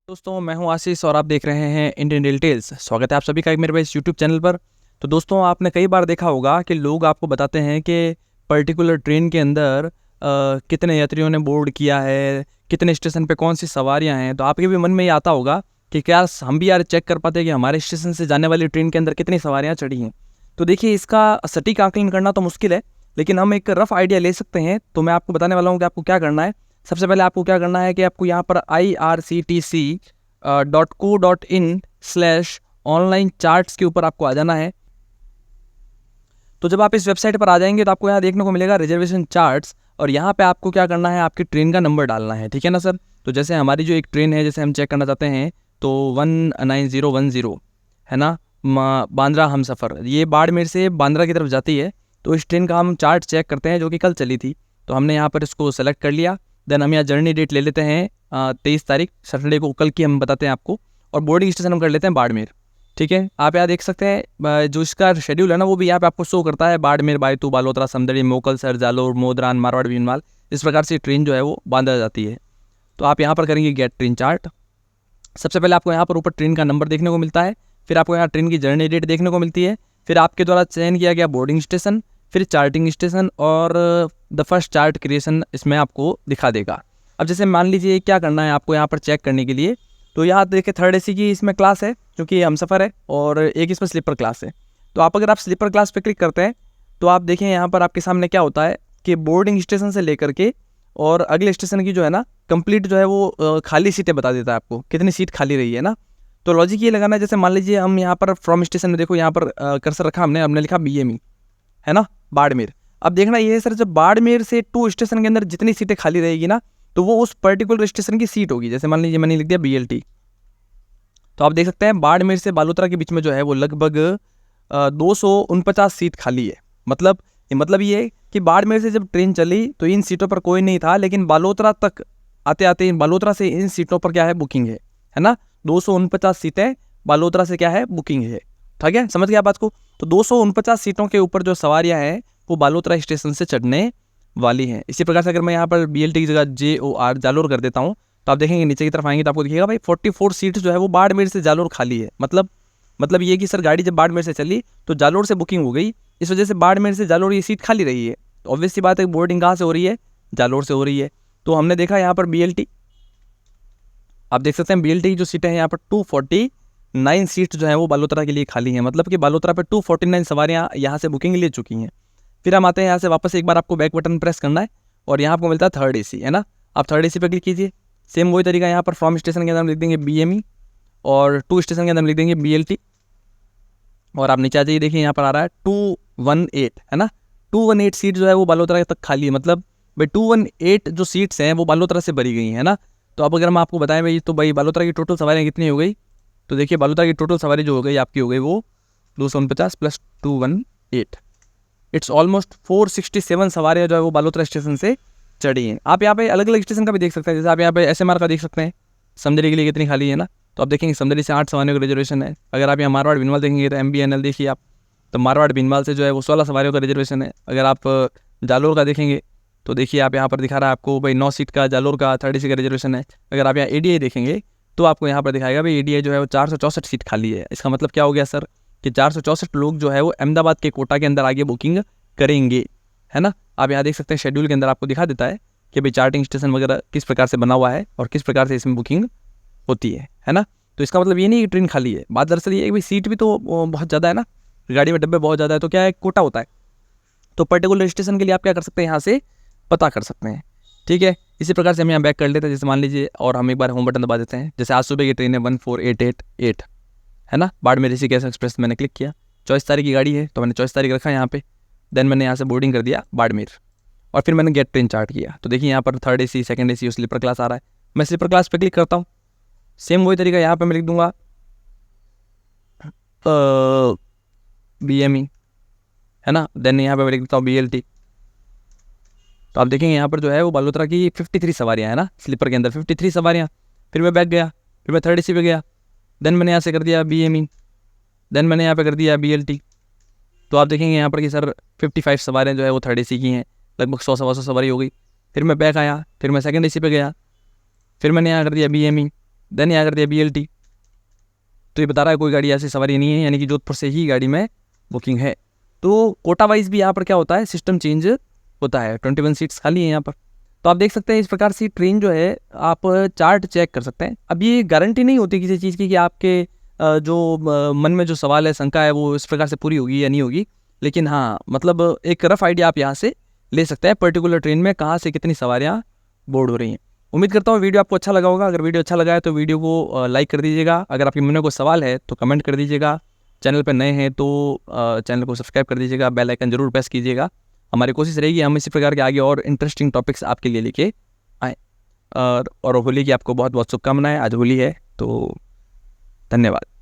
दोस्तों मैं हूं आशीष और आप देख रहे हैं इंडियन डिटेल्स। स्वागत है आप सभी का एक मेरे इस यूट्यूब चैनल पर। तो दोस्तों आपने कई बार देखा होगा कि लोग आपको बताते हैं कि पर्टिकुलर ट्रेन के अंदर कितने यात्रियों ने बोर्ड किया है, कितने स्टेशन पे कौन सी सवारियां हैं। तो आपके भी मन में ये आता होगा कि क्या हम भी यार चेक कर पाते हैं कि हमारे स्टेशन से जाने वाली ट्रेन के अंदर कितनी सवारियाँ चढ़ी हैं। तो देखिए इसका सटीक आकलन करना तो मुश्किल है, लेकिन हम एक रफ आइडिया ले सकते हैं। तो मैं आपको बताने वाला हूँ कि आपको क्या करना है। सबसे पहले आपको क्या करना है कि आपको यहाँ पर irctc.co.in/ऑनलाइन चार्ट्स के ऊपर आपको आ जाना है। तो जब आप इस वेबसाइट पर आ जाएंगे तो आपको यहाँ देखने को मिलेगा रिजर्वेशन चार्ट्स, और यहाँ पे आपको क्या करना है, आपकी ट्रेन का नंबर डालना है। ठीक है ना सर। तो जैसे हमारी जो एक ट्रेन है, जैसे हम चेक करना चाहते हैं तो 19010 है ना, बांद्रा हमसफ़र, ये बाड़मेर से बांद्रा की तरफ जाती है। तो इस ट्रेन का हम चार्ट चेक करते हैं जो कि कल चली थी। तो हमने यहाँ पर इसको सेलेक्ट कर लिया। देन हम यहाँ जर्नी डेट ले लेते हैं 23 तारीख सैटरडे को, कल की हम बताते हैं आपको। और बोर्डिंग स्टेशन हम कर लेते हैं बाड़मेर। ठीक है, आप यहाँ देख सकते हैं जो इसका शेड्यूल है ना वो भी यहाँ पे आपको शो करता है। बाड़मेर, बायतू, बालोतरा, समदड़ी, मोकलसर, जालोर, मोदरान, मारवाड़, भीनमाल, इस प्रकार से ट्रेन जो है वो बांधा जाती है। तो आप यहाँ पर करेंगे गेट ट्रेन चार्ट। सबसे पहले आपको यहाँ पर ऊपर ट्रेन का नंबर देखने को मिलता है, फिर आपको यहाँ ट्रेन की जर्नी डेट देखने को मिलती है, फिर आपके द्वारा चयन किया गया बोर्डिंग स्टेशन, फिर चार्टिंग स्टेशन और द फर्स्ट चार्ट क्रिएशन इसमें आपको दिखा देगा। अब जैसे मान लीजिए क्या करना है आपको यहाँ पर चेक करने के लिए, तो यहाँ देखिए थर्ड एसी की इसमें क्लास है क्योंकि हमसफ़र है, और एक इसमें स्लीपर क्लास है। तो आप अगर आप स्लीपर क्लास पे क्लिक करते हैं तो आप देखें यहाँ पर आपके सामने क्या होता है कि बोर्डिंग स्टेशन से लेकर के और अगले स्टेशन की जो है ना कंप्लीट जो है वो खाली सीटें बता देता है आपको, कितनी सीट खाली रही है ना। तो लॉजिक ये लगाना है, जैसे मान लीजिए हम यहाँ पर फ्रॉम स्टेशन में देखो यहाँ पर कर्सर रखा हमने लिखा BME है ना, बाड़मेर। अब देखना ये है सर, जब बाड़मेर से टू स्टेशन के अंदर जितनी सीटें खाली रहेगी ना तो वो उस पर्टिकुलर स्टेशन की सीट होगी। जैसे मान लीजिए मैंने लिख दिया BLT, तो आप देख सकते हैं बाड़मेर से बालोतरा के बीच में जो है वो लगभग 249 सीट खाली है। मतलब ये है कि बाड़मेर से जब ट्रेन चली तो इन सीटों पर कोई नहीं था, लेकिन बालोतरा तक आते आते बालोतरा से इन सीटों पर क्या है, बुकिंग है ना। 249 सीटें बालोतरा से क्या है, बुकिंग है। ठीक है, समझ गया बात को। तो 249 सीटों के ऊपर जो सवारियां हैं वो बालोतरा स्टेशन से चढ़ने वाली हैं। इसी प्रकार से अगर मैं यहाँ पर BLT की जगह JOR जालोर कर देता हूँ तो आप देखेंगे नीचे की तरफ आएंगे तो आपको दिखेगा भाई 44 सीट जो है वो बाड़मेर से जालोर खाली है। मतलब ये कि सर गाड़ी जब बाड़मेर से चली तो जालोर से बुकिंग हो गई, इस वजह से बाड़मेर से जालोर ये सीट खाली रही है। तो ऑब्वियस सी बात है बोर्डिंग कहाँ से हो रही है, जालोर से हो रही है। तो हमने देखा यहाँ पर BLT, आप देख सकते हैं BLT की जो सीटें हैं यहाँ पर 249 सीट जो है वो बालोतरा के लिए खाली हैं। मतलब कि बालोतरा पे 249 सवारियाँ यहाँ से बुकिंग ले चुकी हैं। फिर हम आते हैं यहाँ से वापस, एक बार आपको बैक बटन प्रेस करना है और यहाँ आपको मिलता है थर्ड AC है ना। आप थर्ड AC पे क्लिक कीजिए। सेम वही तरीका, यहाँ पर फ्रॉम स्टेशन के अंदर हम लिख देंगे BME और टू स्टेशन के अंदर हम लिख देंगे BLT। और आप नीचे आ जाइए, देखिए यहाँ पर आ रहा है 218 है ना। 218 सीट जो है वो बालोतरा तक खाली है। मतलब भाई 218 जो सीट्स हैं वो बालोतरा से भरी गई हैं ना। तो अब अगर हम आपको बताएं भाई, तो भाई बालोतरा की टोटल सवारियाँ कितनी हो गई, तो देखिए बालोतरा की टोटल सवारी जो हो गई आपकी हो गई वो 249 + 218, इट्स ऑलमोस्ट 467 सवारियाँ जो है वो बालोतरा स्टेशन से चढ़ी हैं। आप यहाँ पे अलग अलग स्टेशन का भी देख सकते हैं, जैसे आप यहाँ पे SMR का देख सकते हैं, समदड़ी के लिए कितनी खाली है ना। तो आप देखेंगे समदड़ी से 8 सवारियों का रिजर्वेशन है। अगर आप यहाँ मारवाड़ भीनमाल देखेंगे तो MBNL देखिए आप, तो मारवाड़ भीनमाल से जो है वो 16 सवारियों का रिजर्वेशन है। अगर आप जालोर का देखेंगे तो देखिए आप यहाँ पर दिखा रहा है आपको भाई 9 सीट का जालोर का 30 का रिजर्वेशन है। अगर आप यहाँ ADI देखेंगे तो आपको यहाँ पर दिखाएगा भाई ADI जो है वो 464 सीट खाली है। इसका मतलब क्या हो गया सर कि 464 लोग जो है वो अहमदाबाद के कोटा के अंदर आगे बुकिंग करेंगे, है ना। आप यहाँ देख सकते हैं शेड्यूल के अंदर आपको दिखा देता है कि भाई चार्टिंग स्टेशन वगैरह किस प्रकार से बना हुआ है और किस प्रकार से इसमें बुकिंग होती है ना। तो इसका मतलब ये नहीं कि ट्रेन खाली है। बात दरअसल ये है कि भाई सीट भी तो बहुत ज़्यादा है ना, गाड़ी में डब्बे बहुत ज़्यादा है, तो क्या है, कोटा होता है। तो पर्टिकुलर स्टेशन के लिए आप क्या कर सकते हैं, यहाँ से पता कर सकते हैं। ठीक है, इसी प्रकार से हम यहाँ बैक कर लेते हैं। जैसे मान लीजिए और हम एक बार होम बटन दबा देते हैं। जैसे आज सुबह की ट्रेन है 14888 है ना, बाड़मेर ऋषिकेश एक्सप्रेस, मैंने क्लिक किया, 24 तारीख की गाड़ी है तो मैंने 24 तारीख रखा यहाँ पे। देन मैंने यहाँ से बोर्डिंग कर दिया बाड़मेर और फिर मैंने गेट ट्रेन चार्ट किया। तो देखिए यहाँ पर थर्ड AC, सेकंड AC और स्लीपर क्लास आ रहा है। मैं स्लीपर क्लास पे क्लिक करता हूँ। सेम वही तरीका, यहाँ पे मैं लिख दूंगा BME है ना। देन यहाँ पे मैं लिख देता हूँ BLT। तो आप देखेंगे यहाँ पर जो है वो बालोतरा की 53 सवारियाँ है ना, स्लीपर के अंदर 53 सवारियाँ। फिर मैं बैक गया, फिर मैं थर्ड AC पे गया, देन मैंने यहाँ से कर दिया BME, देन मैंने यहाँ पे कर दिया BLT। तो आप देखेंगे यहाँ पर कि सर 55 सवारियाँ जो है वो थर्ड AC की हैं, लगभग 100 सवारी हो गई। फिर मैं बैक आया, फिर मैं सेकंड AC पे गया, फिर मैंने यहाँ कर दिया BME, देन यहाँ कर दिया BLT, तो ये बता रहा है कोई गाड़ी ऐसी सवारी नहीं है, यानी कि जोधपुर से ही गाड़ी में बुकिंग है। तो कोटा वाइज भी यहाँ पर क्या होता है, सिस्टम चेंज होता है। 21 सीट्स खाली हैं यहाँ पर। तो आप देख सकते हैं इस प्रकार से ट्रेन जो है आप चार्ट चेक कर सकते हैं। अब ये गारंटी नहीं होती किसी चीज़ की कि आपके जो मन में जो सवाल है, शंका है, वो इस प्रकार से पूरी होगी या नहीं होगी, लेकिन हाँ मतलब एक रफ आइडिया आप यहाँ से ले सकते हैं पर्टिकुलर ट्रेन में कहाँ से कितनी सवारियाँ बोर्ड हो रही हैं। उम्मीद करता हूँ वीडियो आपको अच्छा लगा होगा। अगर वीडियो अच्छा लगा है तो वीडियो को लाइक कर दीजिएगा। अगर आपके मन में कोई सवाल है तो कमेंट कर दीजिएगा। चैनल पर नए हैं तो चैनल को सब्सक्राइब कर दीजिएगा, बेल आइकन जरूर प्रेस कीजिएगा। हमारी कोशिश रहेगी हम इसी प्रकार के आगे और इंटरेस्टिंग टॉपिक्स आपके लिए लेके आएँ। और होली की आपको बहुत बहुत शुभकामनाएं। आज होली है, तो धन्यवाद।